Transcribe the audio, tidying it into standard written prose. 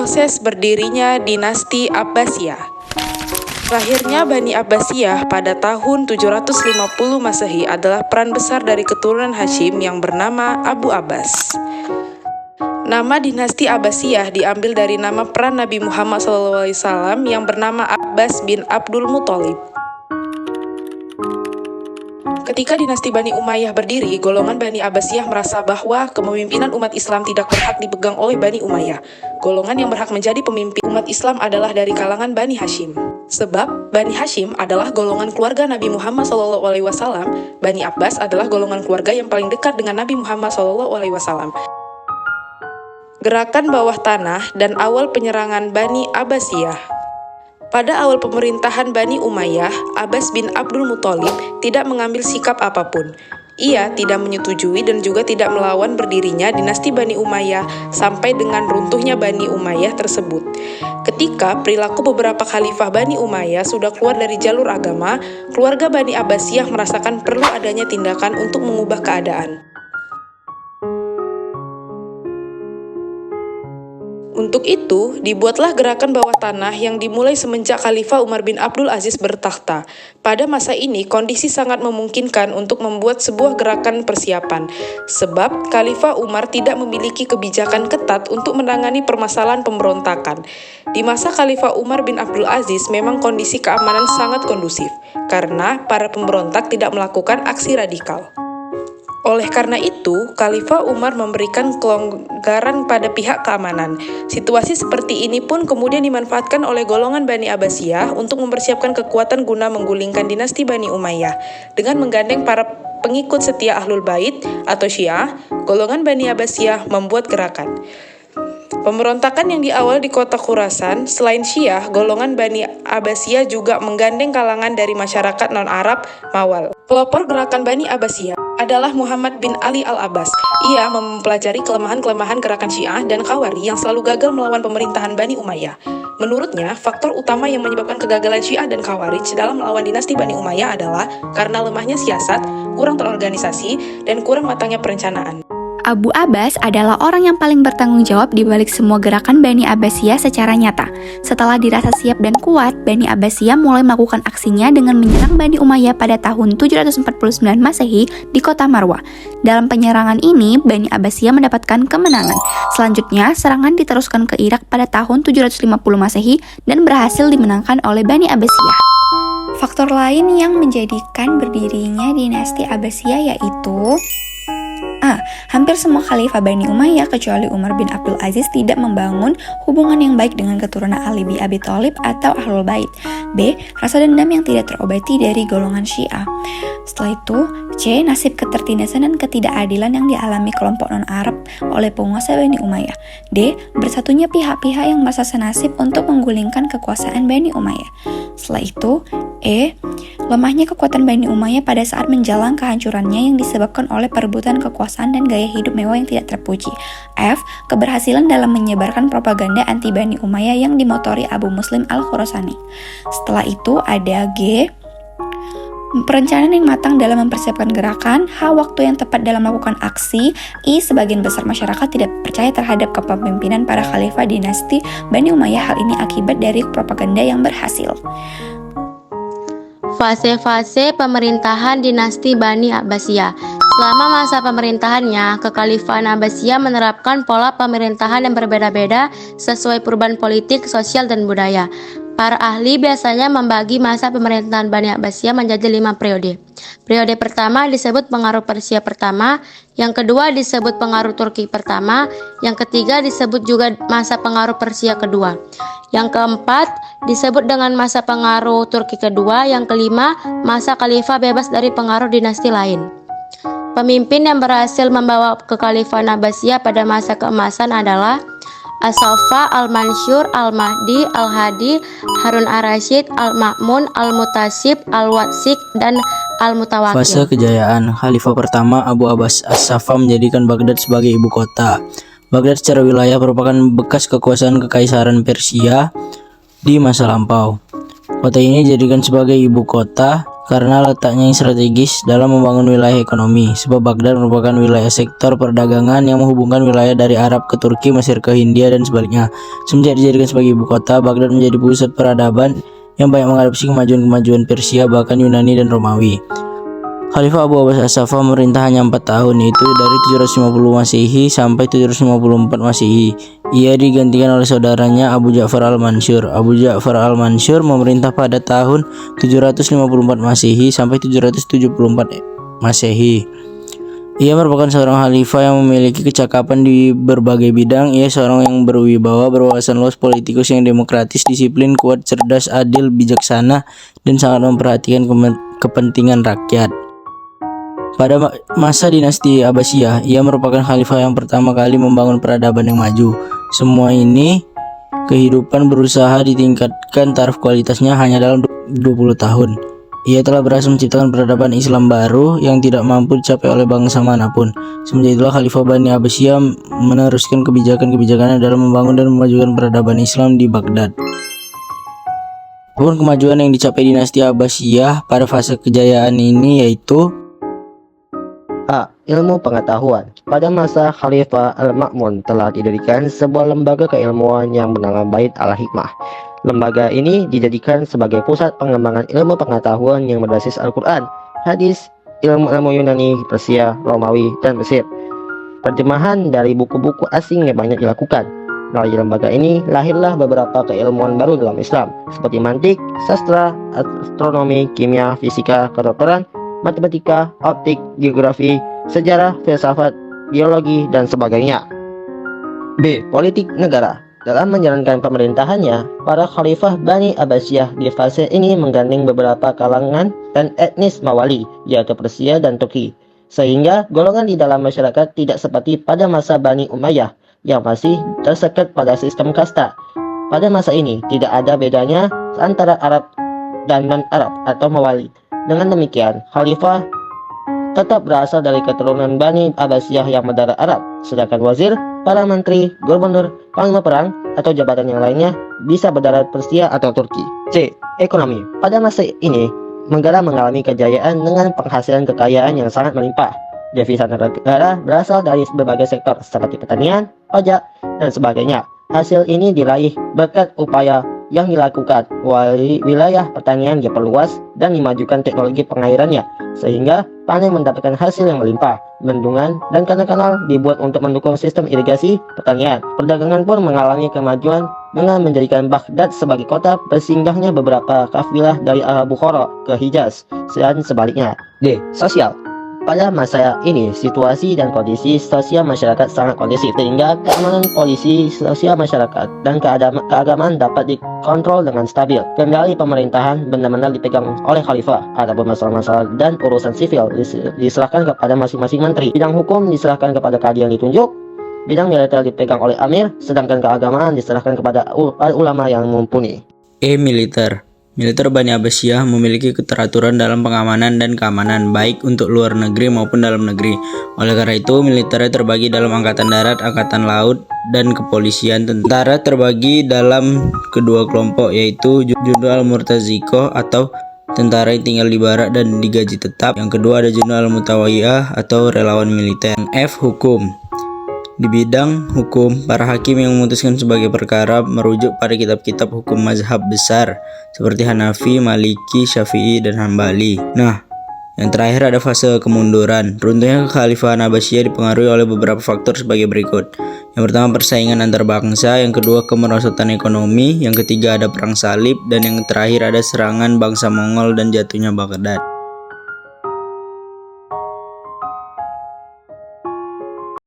proses berdirinya dinasti Abbasiyah. Lahirnya Bani Abbasiyah pada tahun 750 Masehi adalah peran besar dari keturunan Hashim yang bernama Abu Abbas. Nama dinasti Abbasiyah diambil dari nama peran Nabi Muhammad SAW yang bernama Abbas bin Abdul Muthalib. Ketika dinasti Bani Umayyah berdiri, golongan Bani Abbasiyah merasa bahwa kepemimpinan umat Islam tidak berhak dipegang oleh Bani Umayyah. Golongan yang berhak menjadi pemimpin umat Islam adalah dari kalangan Bani Hashim. Sebab Bani Hashim adalah golongan keluarga Nabi Muhammad SAW, Bani Abbas adalah golongan keluarga yang paling dekat dengan Nabi Muhammad SAW. Gerakan bawah tanah dan awal penyerangan Bani Abbasiyah. Pada awal pemerintahan Bani Umayyah, Abbas bin Abdul Muthalib tidak mengambil sikap apapun. Ia tidak menyetujui dan juga tidak melawan berdirinya dinasti Bani Umayyah sampai dengan runtuhnya Bani Umayyah tersebut. Ketika perilaku beberapa khalifah Bani Umayyah sudah keluar dari jalur agama, keluarga Bani Abbasiyah merasakan perlu adanya tindakan untuk mengubah keadaan. Untuk itu, dibuatlah gerakan bawah tanah yang dimulai semenjak Khalifah Umar bin Abdul Aziz bertakhta. Pada masa ini, kondisi sangat memungkinkan untuk membuat sebuah gerakan persiapan, sebab Khalifah Umar tidak memiliki kebijakan ketat untuk menangani permasalahan pemberontakan. Di masa Khalifah Umar bin Abdul Aziz, memang kondisi keamanan sangat kondusif, karena para pemberontak tidak melakukan aksi radikal. Oleh karena itu, Khalifah Umar memberikan kelonggaran pada pihak keamanan. Situasi seperti ini pun kemudian dimanfaatkan oleh golongan Bani Abbasiyah untuk mempersiapkan kekuatan guna menggulingkan dinasti Bani Umayyah. Dengan menggandeng para pengikut setia Ahlul Bait atau Syiah, golongan Bani Abbasiyah membuat gerakan pemberontakan yang diawal di kota Khurasan. Selain Syiah, golongan Bani Abbasiyah juga menggandeng kalangan dari masyarakat non-Arab Mawal. Pelopor gerakan Bani Abbasiyah adalah Muhammad bin Ali al-Abbas. Ia mempelajari kelemahan-kelemahan gerakan Syiah dan Khawari yang selalu gagal melawan pemerintahan Bani Umayyah. Menurutnya, faktor utama yang menyebabkan kegagalan Syiah dan Khawarij dalam melawan dinasti Bani Umayyah adalah karena lemahnya siasat, kurang terorganisasi, dan kurang matangnya perencanaan. Abu Abbas adalah orang yang paling bertanggung jawab di balik semua gerakan Bani Abbasiyah secara nyata. Setelah dirasa siap dan kuat, Bani Abbasiyah mulai melakukan aksinya dengan menyerang Bani Umayyah pada tahun 749 Masehi di kota Marwah. Dalam penyerangan ini, Bani Abbasiyah mendapatkan kemenangan. Selanjutnya, serangan diteruskan ke Irak pada tahun 750 Masehi dan berhasil dimenangkan oleh Bani Abbasiyah. Faktor lain yang menjadikan berdirinya dinasti Abbasiyah yaitu hampir semua khalifah Bani Umayyah kecuali Umar bin Abdul Aziz tidak membangun hubungan yang baik dengan keturunan Ali bin Abi Thalib atau Ahlul Bait. B. Rasa dendam yang tidak terobati dari golongan Syiah. Setelah itu, C. Nasib ketertindasan dan ketidakadilan yang dialami kelompok non-Arab oleh penguasa Bani Umayyah. D. Bersatunya pihak-pihak yang merasa senasib untuk menggulingkan kekuasaan Bani Umayyah. Setelah itu, E. Lemahnya kekuatan Bani Umayyah pada saat menjelang kehancurannya yang disebabkan oleh perebutan kekuasaan dan gaya hidup mewah yang tidak terpuji. F. Keberhasilan dalam menyebarkan propaganda anti Bani Umayyah yang dimotori Abu Muslim al-Khurasani. Setelah itu ada G. Perencanaan yang matang dalam mempersiapkan gerakan. H. Waktu yang tepat dalam melakukan aksi. I. Sebagian besar masyarakat tidak percaya terhadap kepemimpinan para khalifah dinasti Bani Umayyah. Hal ini akibat dari propaganda yang berhasil. Fase-fase pemerintahan dinasti Bani Abbasiyah. Selama masa pemerintahannya, kekhalifahan Abbasiyah menerapkan pola pemerintahan yang berbeda-beda sesuai perubahan politik, sosial, dan budaya. Para ahli biasanya membagi masa pemerintahan Bani Abbasiyah menjadi 5 periode. Periode pertama disebut pengaruh Persia pertama, yang kedua disebut pengaruh Turki pertama, yang ketiga disebut juga masa pengaruh Persia kedua, yang keempat disebut dengan masa pengaruh Turki kedua, yang kelima masa khalifah bebas dari pengaruh dinasti lain. Pemimpin yang berhasil membawa kekhalifahan Abbasiyah pada masa keemasan adalah As-Saffah, Al-Mansur, Al-Mahdi, Al-Hadi, Harun ar-Rasyid, Al-Ma'mun, Al-Mutasib, Al-Watsik, dan Al-Mutawakkil. Fase kejayaan Khalifah pertama Abu Abbas As-Saffah menjadikan Baghdad sebagai ibu kota. Baghdad secara wilayah merupakan bekas kekuasaan Kekaisaran Persia di masa lampau. Kota ini dijadikan sebagai ibu kota karena letaknya yang strategis dalam membangun wilayah ekonomi, sebab Baghdad merupakan wilayah sektor perdagangan yang menghubungkan wilayah dari Arab ke Turki, Mesir ke Hindia, dan sebaliknya. Semenjak dijadikan sebagai ibu kota, Baghdad menjadi pusat peradaban yang banyak mengadopsi kemajuan-kemajuan Persia, bahkan Yunani dan Romawi. Khalifah Abu Abbas As-Saffam memerintah hanya 4 tahun, yaitu dari 750 Masehi sampai 754 Masehi. Ia digantikan oleh saudaranya Abu Ja'far al-Mansur. Abu Ja'far al-Mansur memerintah pada tahun 754 Masehi sampai 774 Masehi. Ia merupakan seorang khalifah yang memiliki kecakapan di berbagai bidang. Ia seorang yang berwibawa, berwawasan luas, politikus yang demokratis, disiplin, kuat, cerdas, adil, bijaksana, dan sangat memperhatikan kepentingan rakyat. Pada masa dinasti Abbasiyah, ia merupakan khalifah yang pertama kali membangun peradaban yang maju. Semua ini kehidupan berusaha ditingkatkan taraf kualitasnya hanya dalam 20 tahun. Ia telah berhasil menciptakan peradaban Islam baru yang tidak mampu dicapai oleh bangsa manapun. Semenjak itulah Khalifah Bani Abbasiyah meneruskan kebijakan-kebijakannya dalam membangun dan memajukan peradaban Islam di Baghdad. Adapun kemajuan yang dicapai dinasti Abbasiyah pada fase kejayaan ini yaitu A. Ilmu pengetahuan. Pada masa Khalifah Al-Ma'mun telah didirikan sebuah lembaga keilmuan yang bernama Bait Al-Hikmah. Lembaga ini dijadikan sebagai pusat pengembangan ilmu pengetahuan yang berbasis Al-Quran, hadis, ilmu-ilmu Yunani, Persia, Romawi, dan Mesir. Terjemahan dari buku-buku asing yang banyak dilakukan. Melalui lembaga ini lahirlah beberapa keilmuan baru dalam Islam, seperti mantik, sastra, astronomi, kimia, fisika, kedokteran, matematika, optik, geografi, sejarah, filsafat, biologi, dan sebagainya. B. Politik negara. Dalam menjalankan pemerintahannya, para khalifah Bani Abbasiyah di fase ini menggandeng beberapa kalangan dan etnis Mawali, yaitu Persia dan Turki, sehingga golongan di dalam masyarakat tidak seperti pada masa Bani Umayyah yang masih tersekat pada sistem kasta. Pada masa ini tidak ada bedanya antara Arab dan non-Arab atau Mawali. Dengan demikian, khalifah tetap berasal dari keturunan Bani Abbasiyah yang berdarah Arab, sedangkan wazir, para menteri, gubernur, panglima perang, atau jabatan yang lainnya bisa berdarah Persia atau Turki. C. Ekonomi. Pada masa ini, negara mengalami kejayaan dengan penghasilan kekayaan yang sangat melimpah. Devisa negara berasal dari berbagai sektor seperti pertanian, pajak, dan sebagainya. Hasil ini diraih berkat upaya yang dilakukan wilayah pertanian diperluas dan dimajukan teknologi pengairannya, sehingga panen mendapatkan hasil yang melimpah. Bendungan dan kanal-kanal dibuat untuk mendukung sistem irigasi pertanian. Perdagangan pun mengalami kemajuan dengan menjadikan Baghdad sebagai kota bersinggahnya beberapa kafilah dari Bukhara ke Hijaz dan sebaliknya. D. Sosial. Pada masa ini, situasi dan kondisi sosial masyarakat sangat kondusif, sehingga keamanan polisi, sosial masyarakat, dan keagamaan dapat dikontrol dengan stabil. Kendali pemerintahan benar-benar dipegang oleh khalifah. Adapun masalah-masalah dan urusan sivil diserahkan kepada masing-masing menteri. Bidang hukum diserahkan kepada kadi yang ditunjuk. Bidang militer dipegang oleh amir, sedangkan keagamaan diserahkan kepada ulama yang mumpuni. E. Militer. Militer Bani Abbasiyah memiliki keteraturan dalam pengamanan dan keamanan, baik untuk luar negeri maupun dalam negeri. Oleh karena itu, militernya terbagi dalam angkatan darat, angkatan laut, dan kepolisian. Tentara terbagi dalam kedua kelompok, yaitu Jundu al-Murtazikoh atau tentara yang tinggal di barak dan digaji tetap. Yang kedua ada Jundu al-Mutawiyah atau relawan militer. F. Hukum. Di bidang hukum, para hakim yang memutuskan sebagai perkara merujuk pada kitab-kitab hukum mazhab besar seperti Hanafi, Maliki, Syafi'i, dan Hambali. Nah, yang terakhir ada fase kemunduran. Runtuhnya kekhalifahan Abbasiyah dipengaruhi oleh beberapa faktor sebagai berikut. Yang pertama, persaingan antar bangsa. Yang kedua, kemerosotan ekonomi. Yang ketiga, ada perang salib. Dan yang terakhir ada serangan bangsa Mongol dan jatuhnya Baghdad.